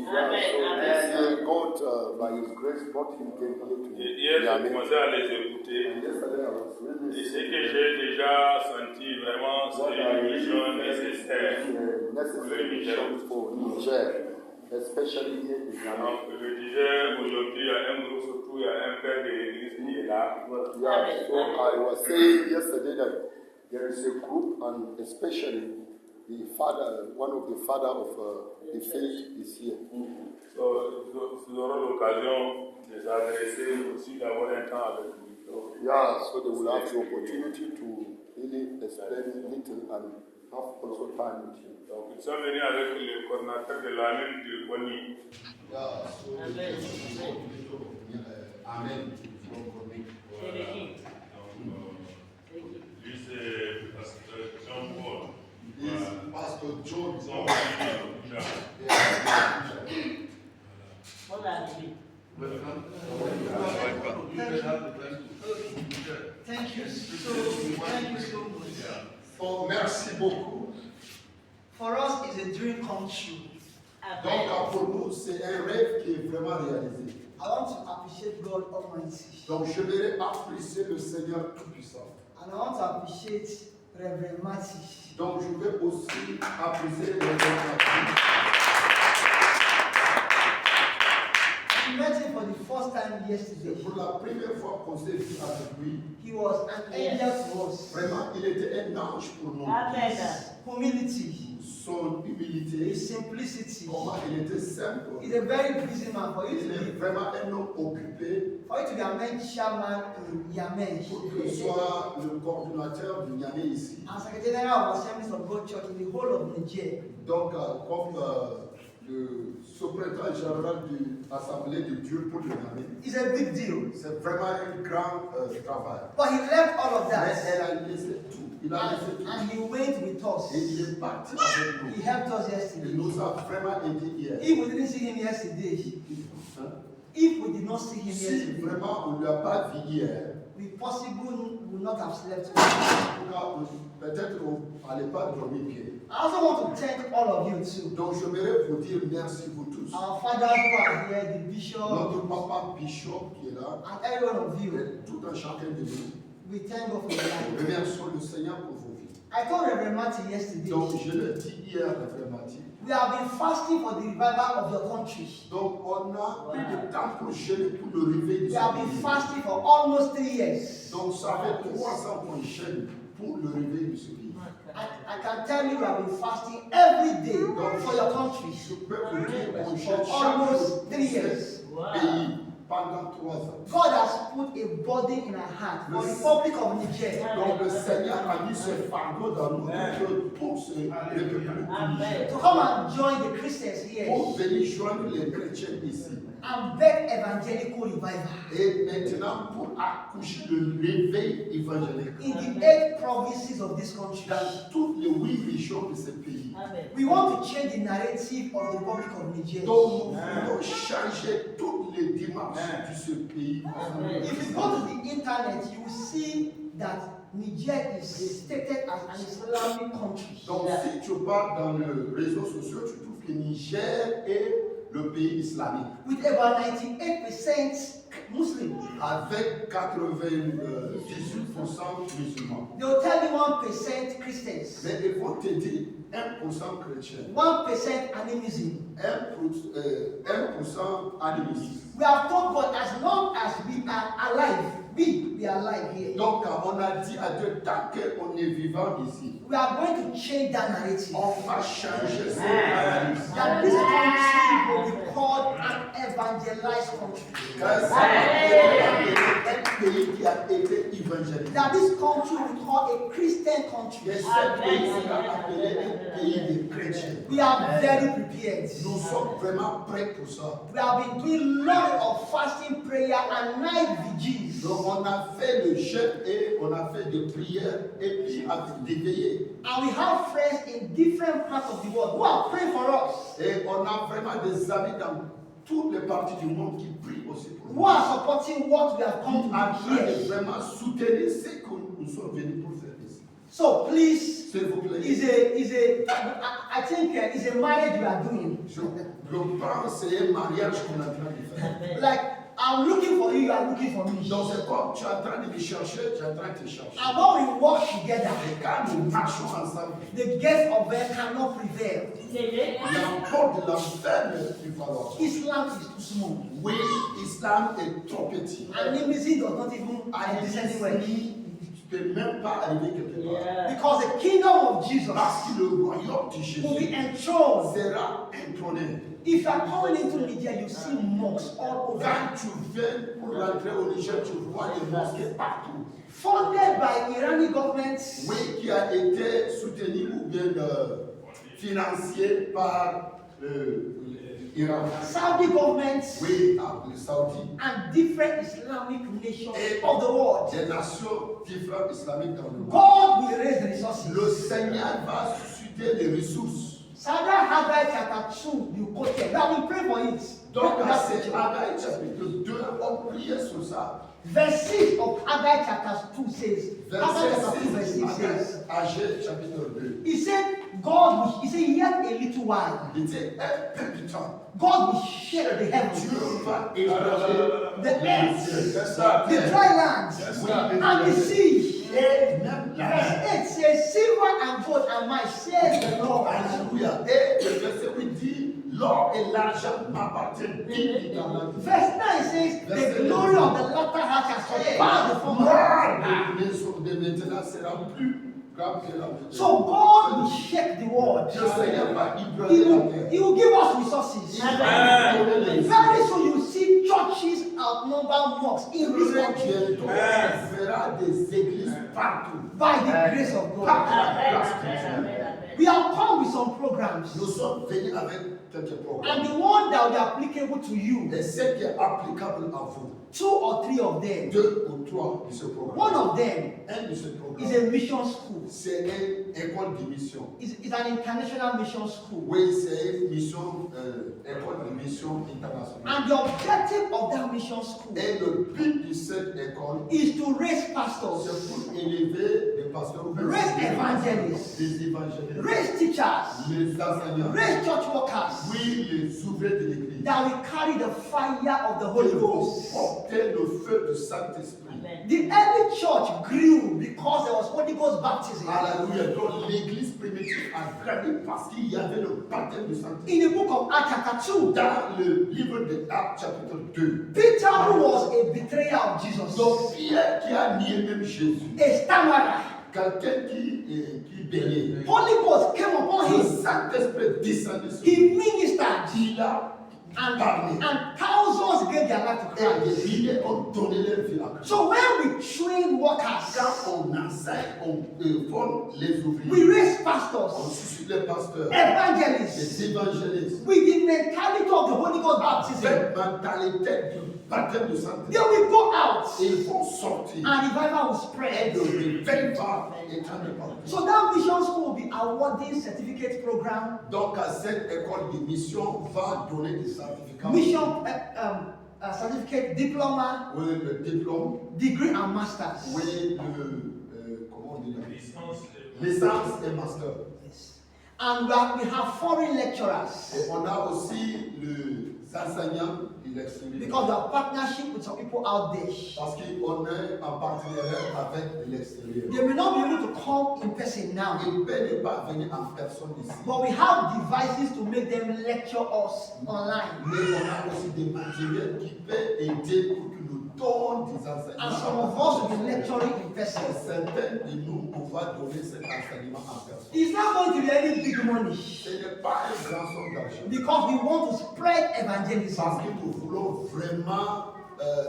Amen. God, by His grace, brought him here to Hier, j'ai commencé à les écouter. Et ce que j'ai déjà senti, vraiment, c'est une mission nécessaire pour le Niger. Especially here in Ghana. Donc, je disais aujourd'hui, il y a un groupe, surtout, il y a un père de l'église qui est là. Yeah, so I was saying yesterday that there is a group, and especially the father, one of the father of the faith is here. So, nous aurons l'occasion de s'adresser aussi d'avoir un temps avec lui. Yeah, so they will have the opportunity to really explain little and have also time with you. Donc, ils sont venus avec le coordinateur de l'année de Boni. Yeah, so Amen. Amen. Lui, c'est Pasteur Jean-Paul. This Pastor John. Thank you so much. Oh, merci beaucoup. For us, it's a dream come true. Donc, pour nous, c'est un rêve qui est vraiment réalisé. I want to appreciate God Almighty. Donc, je vais apprécier le Seigneur Tout-Puissant. And I want to appreciate Reverend Matty. Donc, je vais aussi apprécier le Seigneur. We met him for the first time yesterday. Pour la première fois qu'on s'est vu avec lui, He was an angel to us. vraiment, il était un ange pour nous. Humility, Son humilité, his simplicity. comment il était simple. He's a very busy man. For you Il to est be, vraiment un homme occupé a main chairman in Yemen, pour que soit le coordinateur du Niamey ici. and Secretary General of Assemblies of God Church in the whole of Nigeria. Donc, comme le secrétaire général de l'Assemblée de Dieu pour le Niamey, It's a big deal. c'est vraiment un grand travail. But he left all of Mais that. elle a laissé tout. Il a laissé tout. And he went with Et il us. est parti avec nous. He helped us Il yesterday. nous a vraiment aidé hier. If we didn't see him yesterday, Hein? if we did not see him Si yesterday, vraiment on ne l'a pas vu hier, we possibly would not have slept. en tout cas, peut-être on n'allait pas dormir bien. I also want to thank all of you too. Donc je voudrais vous dire merci vous tous. Our fathers who are here, the bishop, Notre papa Bishop qui est là, and every one of you. et tout un chacun de nous. We thank God for your life. Remercions le Seigneur pour vos vies. I told Reverend Matty yesterday, Donc je l'ai dit hier, Frère Mathieu. we have been fasting for the revival of your country. Donc on a pris du temps pour jeûner pour le réveil de We ce have been pays. fasting for almost 3 years. Donc ça fait 3 ans qu'on jeûne pour le réveil de ce pays. I can tell you we have been fasting every day for your country Je peux vous dire qu'on for jeûne chaque almost jour 3 pour ce years. pays pendant 3 ans. God has put a burden in our heart for the Republic of Niger. Donc le Seigneur a mis ce fardeau dans notre cœur pour ce République du Niger. To come and join the Christians here Pour venir joindre les chrétiens ici. and beg evangelical revival Et maintenant pour accoucher le réveil évangélique in the 8 provinces of this country. dans toutes les 8 régions de ce pays. We want to change the narrative of the Republic of Niger. Donc nous voulons changer toutes les démarches de ce pays. If you go to the internet, you will see that Niger is stated as an Islamic country. Donc si tu pars dans les réseaux sociaux, tu trouves que Niger est le pays islamique. With about 98% Muslim. Avec 98% musulmans. They will tell you 1% Christians, Mais ils vont te dire 1% chrétiens, 1% animism. 1% animistes. We have told God as long as we are alive, we are alive here. Donc on a dit à Dieu, tant qu'on est vivant ici, We are going to change that narrative. on va changer cette analyse. That this country will be called an evangelized country. Car c'est un pays qui a été évangélisé. That this country will be called a Christian country. Et ce pays sera appelé un pays de chrétiens. We are very prepared. Nous sommes vraiment prêts pour ça. We have been doing lot of fasting, prayer, and night vigils. Donc on a fait le jeûne et on a fait des prières et puis avec des veillées. And we have friends in different parts of the world who are praying for us. Et on a vraiment des amis dans toutes les parties du monde qui prient aussi pour nous. Who are supporting what we have come Qui to en do train de here. vraiment soutenir ce que nous sommes venus pour faire ici. So please, s'il vous plaît. I think it's a marriage you are doing. Je pense que c'est un mariage qu'on est en train de faire. Like, I'm looking for you, you are looking for me. Donc c'est comme tu es en train de me chercher, tu es en train de te chercher. And when we work together, Et quand nous marchons ensemble, the gates of hell cannot prevail. la porte de l'enfer ne peut falloir. Islam is too small. Oui, Islam est trop petit. Animism does not even exist anywhere. Tu ne peux même pas arriver quelque part. Because the kingdom of Jesus Parce que le royaume de Jésus will be enthroned. sera intrôné. If you are coming into Nigeria, you see mosques all over. Quand tu viens pour rentrer au Niger, tu vois les mosquées partout. Funded by Iranian government, Oui, qui a été soutenu ou bien financé par l'Iran. Saudi government, Oui, le Saudi. and different Islamic nations Et of the world. des nations différentes islamiques dans le monde. God will raise the resources. Le Seigneur va susciter les ressources. Sarah Haggai chapter 2, you quoted. Now we pray for it. Donc, c'est Haggai chapitre 2, on prie sur ça. Verse 6 of Haggai chapter 2 says, Haggai Verset chapter 2 verse 6 says, Haggai chapitre 2. he said, God will, he said, yet a little while, Il dit, un peu de temps, God will shake the heavens, Dieu va ébranler the earth, la the terre. dry lands, Oui, and the sea. et même la Verse mer. 8 says, silver and gold and mine, says the Lord. Alléluia. Et le verset 8 dit, l'or et l'argent m'appartiennent, dit l'Éternel. Verse 9 says, the glory of the latter house shall surpass the former. Gloire de maintenant sera plus grande que la première. So God will shake the world. Le Seigneur va He ébranler la will, terre. he will give us resources. Il va nous donner les Very soon you see churches outnumber mosques in this country bientôt, on verra des églises partout. by the grace of Par God. la grâce de Dieu. We have come with some programs, Nous sommes venus avec quelques programmes. and the one that will be applicable to you, Et ce qui est applicable à vous, 2 or 3 of them. 2 ou 3 de ce programme. One of them Un de ce is programme, a mission school. c'est une école de mission. It's an international mission school. Oui, c'est une mission, école de mission internationale. And the objective of that mission school Et le but de cette école, is to raise c'est pastors, pour élever les pasteurs, raise evangelists, les évangélistes, raise teachers, les enseignants, raise church workers oui, les ouvriers de l'église. that will carry the fire of the Holy Ils vont Ghost. porter le feu du Saint-Esprit. The early church grew because there was Holy Ghost baptism. Alléluia. Donc l'église primitive a grandi parce qu'il y avait le baptême du Saint-Esprit. In the book of Acts chapter 2, Dans le livre de Actes chapitre 2. Peter, who was a betrayer of Jesus, Donc Pierre qui a nié même Jésus, a stammerer, quelqu'un qui baignait. Holy Ghost came upon Le him. Saint-Esprit descendait sur He lui. ministered, Il a parlé. and thousands gave their life to Et Christ. des milliers ont donné leur vie à Christ. So when we train workers, Quand on enseigne, on forme les we ouvriers. raise On pastors, suscite les pasteurs, evangelists, les évangélistes. with the mentality of the Holy Ghost baptism. Cette mentalité du baptême de They Saint-Esprit. will go out, Ils vont sortir. and revival will Et spread. le réveil va étendre partout. So that mission school will be awarding certificate program, Donc, à cette école de mission va donner des certificats. mission certificate, diploma, Oui, le diplôme. degree, and masters. Oui, comment on dit là? Licence et master. Yes. And we have foreign lecturers Et on a aussi les enseignants de l'extérieur. because we have partnership with some people out there. Parce qu'on est en partenariat avec l'extérieur. They may not be able to come in person now, Ils ne peuvent pas venir en personne ici. but we have devices to make them lecture us online. Mais on a aussi des matériels qui peuvent aider pour que nous donnons des And some enseignements. of us will be lecturing in person. Certains de nous, on va donner cet enseignement en personne. It's not going to be any big money Ce n'est pas un grand somme d'argent. because we want to spread evangelism. Parce que nous voulons vraiment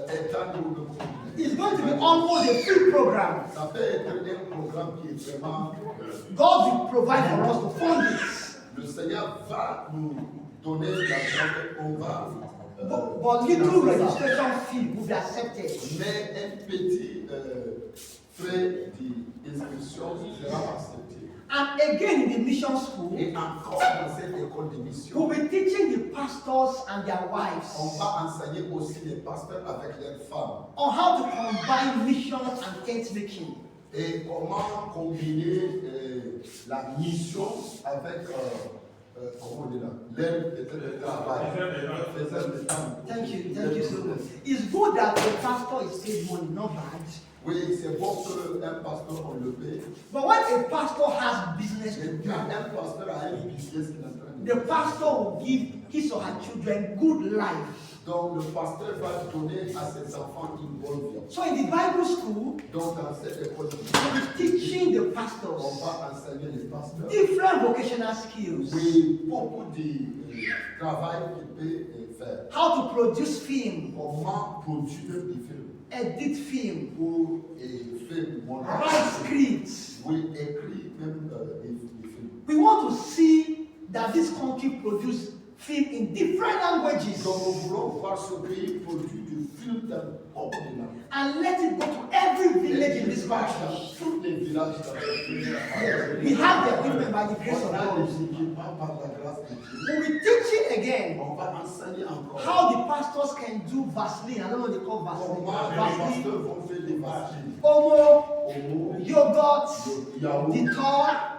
étendre le monde. It's going to be almost a free program. Ça peut être un programme qui est vraiment. God will provide for us to fund it. Le Seigneur va nous donner l'argent qu'on va. But little registration fee will be accepted. Mais un petit frais d'inscription sera accepté. And again, in the mission school, Et encore dans cette école de mission, we'll be teaching the pastors and their on wives va enseigner aussi les pasteurs avec leurs femmes. on how to combine mission and tent making. Et comment combiner la mission avec, comment on dit là, l'aide de travail. Thank you so much. It's good that the pastor is paid money, not bad. Oui, c'est bon qu'un pasteur on le paye. But when a pastor has business to do, Un pasteur a un business qu'il est en train de the pastor will give his or her children good life. Donc le pasteur va donner à ses enfants une bonne vie. So in the Bible school, Donc dans cette école, we'll be teaching the on pastors va enseigner les pasteurs. different vocational skills. Oui, beaucoup de travail qu'il peut faire. How to produce film, Comment produire des films edit film, pour faire du montage. write scripts. Oui, écrire même des films. We want to see that this country produce film in different languages Donc nous voulons voir ce pays produire du film dans beaucoup de langues. and let it go to every village in this country. Dans tous les villages dans le pays. We have the equipment by the grace of On a God. les équipements par la grâce de Dieu. We'll be teaching again On va enseigner encore. how the pastors can do Vaseline. I don't know what they call Comment les Vaseline. pasteurs vont faire des vaccines. Omo, Homo, yogurt, yaourt, Dettol,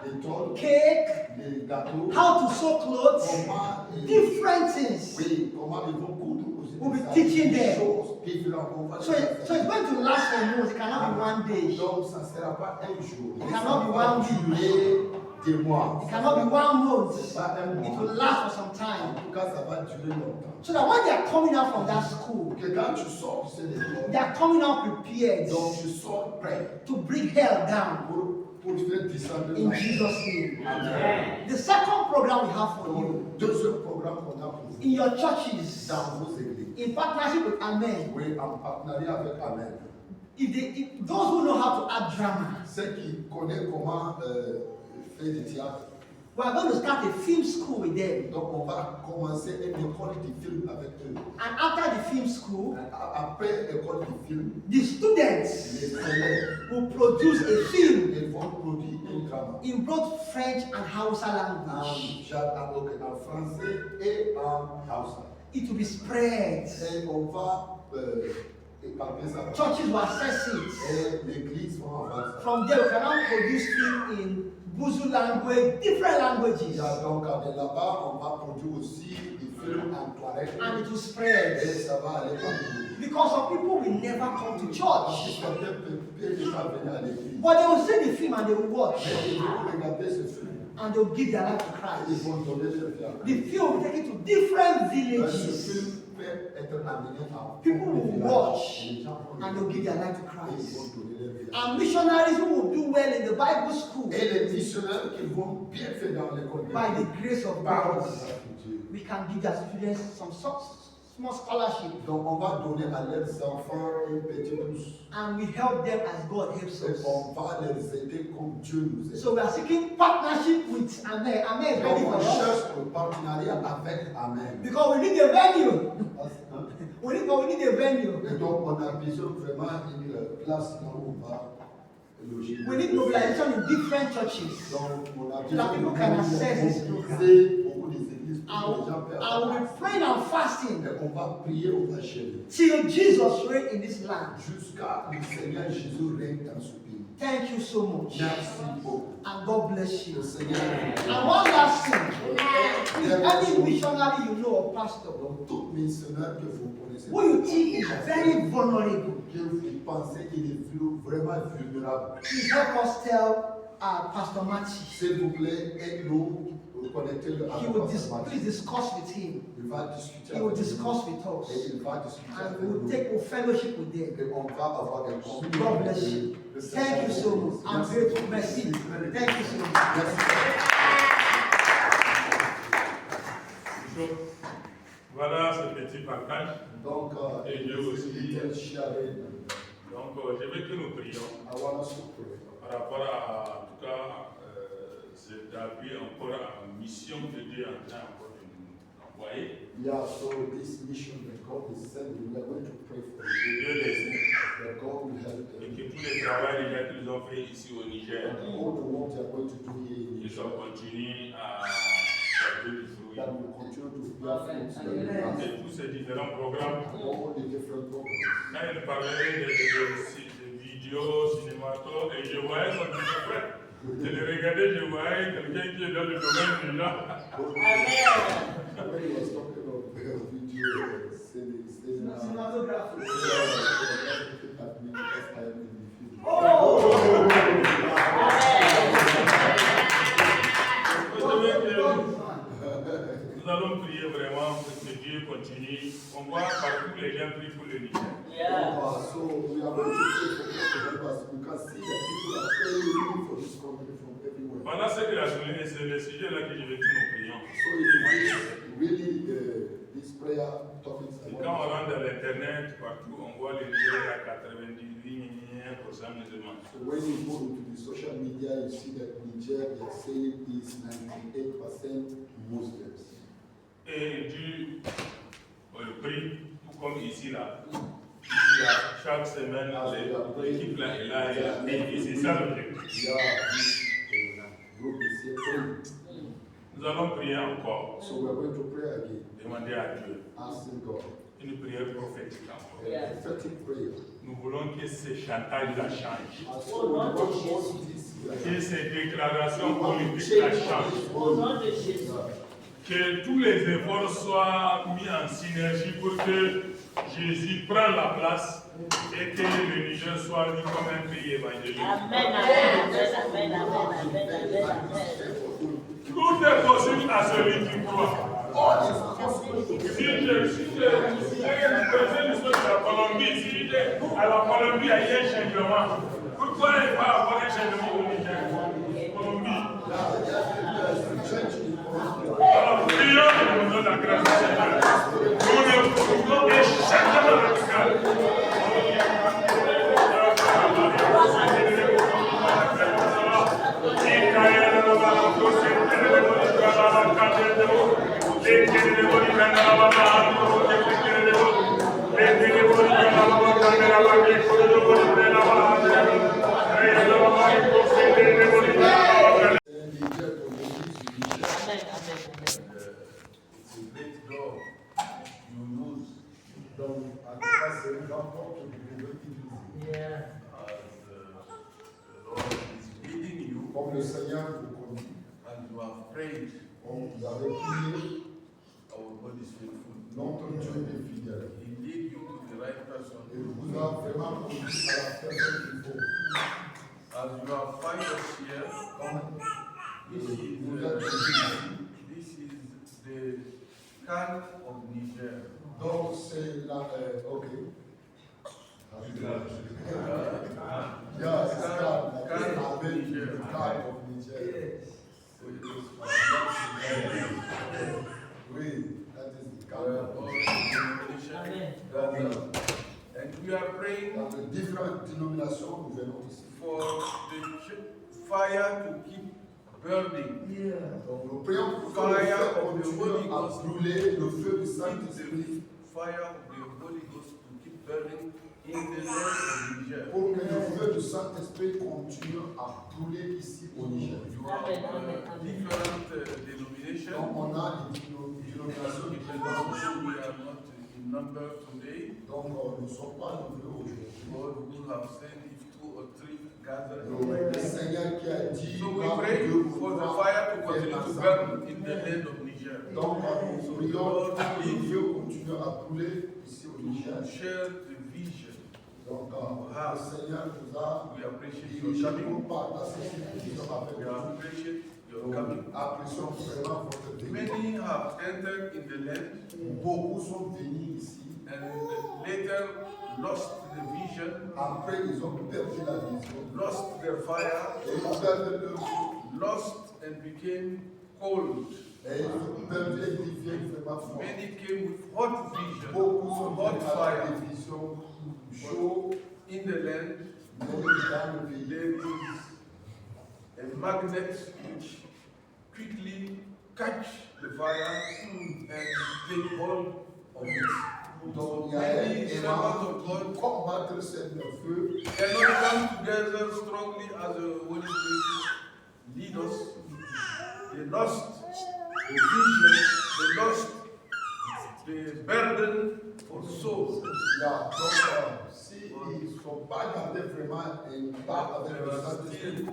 des tôles, cake, des gâteaux. how to sew clothes, Comment, different things. oui, comment ils vont coudre aussi. We'll be des teaching des them. choses différentes. On va So it's going to last for months. It cannot be one day. Donc ça ne sera pas un jour. It cannot be one week. durer des mois. It cannot be one month. C'est pas un It mois. will last for some En time. tout cas, ça va durer longtemps. So that when they are coming out from that school, Que quand tu sors de cette école, they are coming out prepared donc tu sors prêt to bring hell down pour faire descendre in la Jesus' name. Amen. The second program we have for you Donc, deuxième programme qu'on a pour vous, in your churches, dans vos églises, in partnership with Amen, oui, en partenariat avec Amen. if those who know how to act drama, Ceux qui connaissent comment faire du théâtre, we are going to start a film school with them. donc on va commencer une école de film avec eux. And after the film school, Après l'école de film, the students les élèves, will produce a film ils vont produire un drama in both French and Hausa language. en français et en Hausa. It will be spread. Et on va épargner ça. Churches will access it. Et l'église va avoir ça. From there, we can now produce film in Buzu language, different languages, Il y a donc là-bas, on va produire aussi des films en Touareg. and it will Et spread. ça va aller partout. Because some people will never come to Parce que church, certains peuvent pas venir à l'église. but they will see the film and they will watch, Mais ils vont regarder ce film. and they will give their life to Ils Christ. vont donner leur vie à The Christ. film will take it to different Ce villages, film peut être amené à People will villages. watch, Les gens vont and they'll give their life to et ils Christ. vont donner leur vie à And missionaries who will do well in the Bible school, Et les missionnaires qui vont bien faire dans l'école de by Dieu, the grace of par la God, grâce de Dieu. we can give their students some small scholarship, Donc on va donner à leurs enfants une petite bourse. and we help them as God helps Et us. on va les aider comme Dieu nous aide. So we are seeking partnership with Amen. Amen is ready Donc for on us cherche un partenariat avec Amen. because we need a venue. Hein? We need a venue. Et donc on a besoin vraiment d'une place là où on va loger. We need mobilization in different churches. Donc on a That besoin people can access this program. mobiliser beaucoup des églises I pour que les gens will, puissent I will be praying and fasting Et on va prier, on va chérir. till Jesus reign in this land. Jusqu'à ce que le Seigneur Jésus règne dans ce pays. Thank you so much, Merci beaucoup. and God bless you. Le Seigneur And one last thing, if any missionary you know or pastor Donc tout missionnaire que vous connaissez, who you think is very vulnerable, que vous pensez qu'il est vraiment vulnérable, please help us tell Pastor Matthew. s'il vous plaît, aide-nous à connecter le He will please discuss with him. Il va discuter He will avec nous. discuss with us. Et il va discuter And avec we will nous. take a fellowship with them. Et on va avoir des conflits. God bless you. Thank you so much. I'm grateful. Merci. Thank you so much. Voilà ce petit partage. Donc, Et Dieu aussi. Donc, je veux que nous prions par rapport à, en tout cas, cet appui encore à la mission que Dieu est en train encore de nous envoyer. Yeah, so this mission that God is sending, we are going to pray for Que you. Dieu les aide. That God will help Et them. que tous les travaux déjà qu'ils ont fait ici au Niger, And all the work they are going to do here in ils Israel, ont continué à porter du fruit. that will continue to bear fruits that will last. Et tous ces différents programmes, All the different programs. quand il parlait de vidéos studio, cinémato, et je voyais son interprète. Je le regardais, je voyais quelqu'un qui est dans le domaine du là. When he was talking of video, Cinematography. Nous allons prier vraiment pour que Dieu continue. On voit partout les gens prient pour le Niger. So we are going to pray for us. You can see that people are praying for this country from everywhere. Pendant cette journée, c'est le sujet là que je vais que nous prions. So it is really this prayer topics. Et quand on rentre dans l'internet, partout on voit le Niger à 98% musulmans. So when you go into the social media, you see that Niger, they are saying is 98% Muslims. Et Dieu le prie, tout comme ici là. Chaque semaine, l'équipe là est là, et c'est ça l'objectif. Nous allons prier encore. So we're going to pray again. Demander à Dieu Asking God. Une prière prophétique encore. Prophetic prayer. Nous voulons que ces chantages la changent. Que Que ces déclarations politiques la changent. Que tous les efforts soient mis en synergie pour que Jésus prenne la place et que le Niger soit vu comme un pays évangélique. Amen, amen, amen, amen, amen, amen. Tout est possible à celui qui croit. Si je faisais l'histoire de la Colombie, si à la Colombie il y a eu un changement, pourquoi il va avoir un changement au Niger? Colombie. Alors, prions pour nous la grâce du Seigneur. Nous ne pouvons que changement radical. Comme le Seigneur vous conduit, and you have prayed, vous avez prié, our God is faithful. notre Dieu est fidèle. He lead you to the right person. Et vous a vraiment conduit à la personne qu'il faut. As you have find us here, this is the CAN of Niger. Donc c'est la... ok. Yes, God of Niger. Oui, that is the God of And we are praying Dans les différentes dénominations, nous venons ici. for the fire to keep burning. Donc nous prions pour que le feu continue à brûler, le feu du Saint-Esprit. Fire of the Holy Ghost to keep burning in the land of Niger. Pour que le feu du Saint-Esprit continue à brûler ici au Niger. You have different denominations. Donc on a des dénominations différentes. We are not in number today. Donc nous ne sommes pas nombreux aujourd'hui. God will have said if 2 or 3 gather. Le Seigneur qui a dit, So we pray for the fire to continue to burn in the land of Niger. donc nous prions que le feu continue à brûler ici au Niger. Share the vision. Donc le Seigneur nous a We appreciate your dirigé coming. pour partager cette vision avec We nous. appreciate your Nous coming. apprécions vraiment votre venue. Many have entered in the land Beaucoup sont venus ici. and later lost the vision, Après, ils ont perdu la vision. lost their fire, Et ils ont perdu leur feu. lost and became cold. Et ils ont perdu et deviennent vraiment forts. Many came with hot vision, Beaucoup sont hot venus avec fire. des visions chaudes. In the land, Mais dans le pays, there is a magnet which quickly catch the fire and take hold of it. donc il y a Many un servants élément of God qui combattre ce feu. cannot come together strongly as the Holy Spirit lead us. They lost the vision, they lost the burden for souls. Yeah, donc, si ils ne sont pas gardés vraiment et pas avec le Saint-Esprit,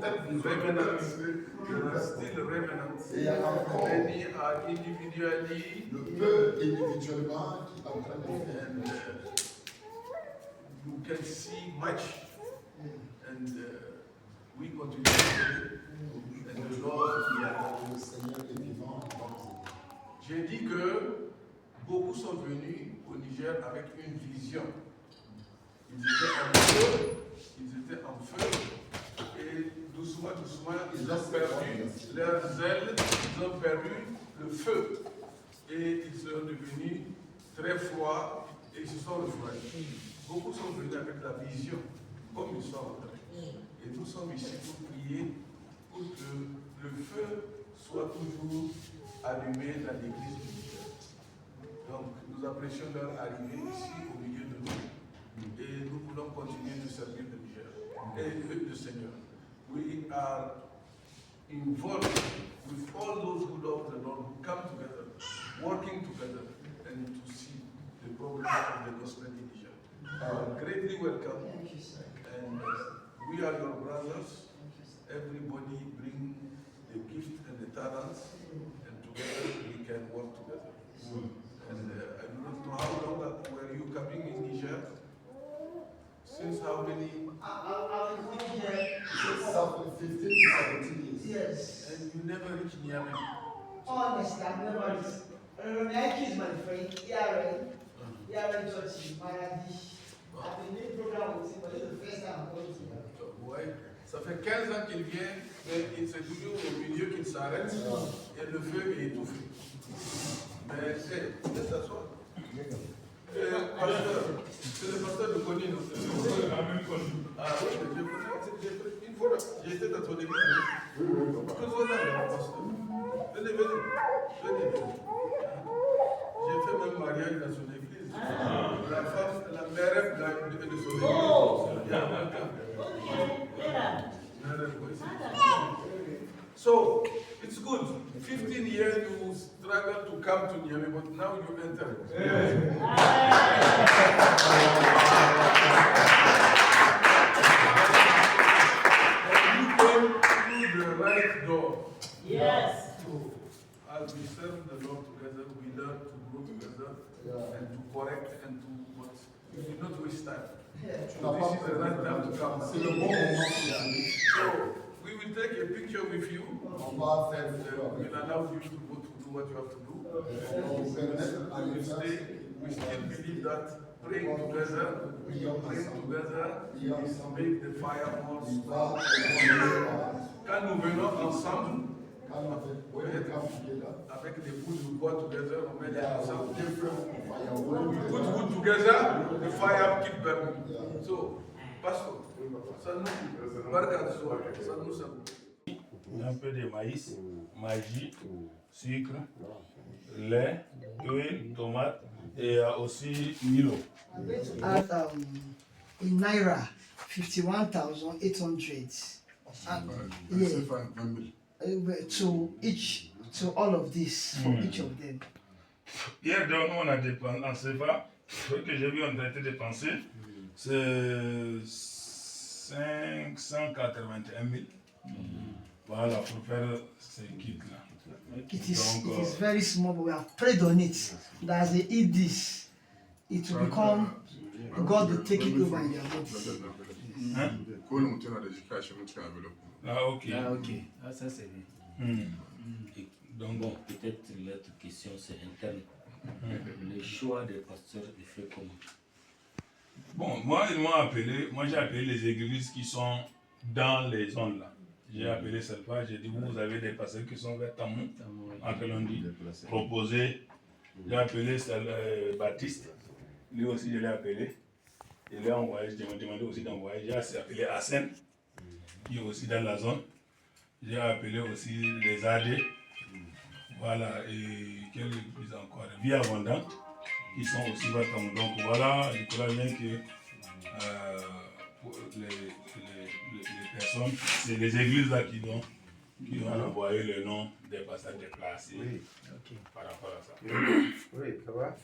There are still remnants. et il y a encore Many are individually, le peu individuellement qui est en train de faire. and you can see much. And we continue to pray. And the Lord, Le Seigneur est vivant. j'ai dit que beaucoup sont venus au Niger avec une vision. Ils étaient en feu, et doucement, ils ont perdu leur zèle, ils ont perdu le feu, et ils sont devenus très froids, et ils se sont refroidis. Beaucoup sont venus avec la vision, comme ils sont rentrés. Et nous sommes ici pour prier pour que le feu soit toujours allumé dans l'église du Niger. Donc, nous apprécions leur arrivée ici au milieu de nous. Et nous voulons continuer de servir le Niger et le Seigneur. We are involved with all those who love the Lord, who come together, working together, and to see the progress of the gospel in Niger. You are greatly welcome, and we are your brothers. Everybody bring the gift and the talents, and together we can work together. And I do not know how long were you coming in Niger? Since how many? I've been here. 15 to 17 years. Yes. And you never reach Niamey. Honestly, I've never reached. My kids, my friend, Yaren Church, Maradi. I've been doing program with him, but this is the first time I'm going to him. Ouais. Ça fait 15 ans qu'il vient, mais il s'est toujours au milieu qu'il s'arrête et le feu est étouffé. Mais laisse t'asseoir. Pasteur, c'est le pasteur de Kony, non? Ah oui, je connais. Une fois, j'ai été dans ton église. Faisons là, le pasteur. Venez. J'ai fait même mariage dans son église. La femme, la mère de son église. Il y a un cas. So, it's good. 15 years you struggle to come to Niamey, but now you enter. You came through the right door. Yes. So, as we serve the Lord together, we learn to grow together and to correct and to what. We do not waste time. So this is the right time to come. C'est le bon moment pour aller. So, we will take a picture with you, On va faire and we'll allow you to go to do what you have to do. on va permettre à We l'Église still believe that praying together is make the fire more strong. Quand nous venons ensemble, avec des bouts de bois together, on met les ensemble. We put wood together, the fire keep burning. So, Pastor, ça nous, barka de soi, ça nous. Un peu de maïs, magie, sucre, lait, huile, tomate et aussi Milo. I'm going to add in Naira 51,800. To all of this for each of them. Hier, donc, on a dépensé en CFA, ce que j'ai vu en train de dépenser, c'est 581 000. Voilà, pour faire ces kits-là. It is very small, but we have prayed on it. That as they eat this, it will become, God will take it over in their bodies. Ah, ok. Ah, ok. Ah, ça, c'est bien. Donc, Bon, peut-être l'autre question, c'est interne. Le choix des pasteurs est fait comment? bon, moi, ils m'ont appelé, j'ai appelé les églises qui sont dans les zones là. J'ai appelé cette fois, j'ai dit, vous avez des pasteurs qui sont vers Tamou, en Colombie, proposé. J'ai appelé Baptiste, lui aussi je l'ai appelé. Je l'ai envoyé, je m'ai demandé aussi d'envoyer. J'ai appelé Hassan, qui est aussi dans la zone. J'ai appelé aussi les AD. Voilà, et quelle église encore? Vie Abondante, qui sont aussi vers Tamou. Donc voilà, je crois bien que pour les personnes, c'est les églises là qui ont envoyé le nom des pasteurs déplacés par rapport à ça. Oui, ça va.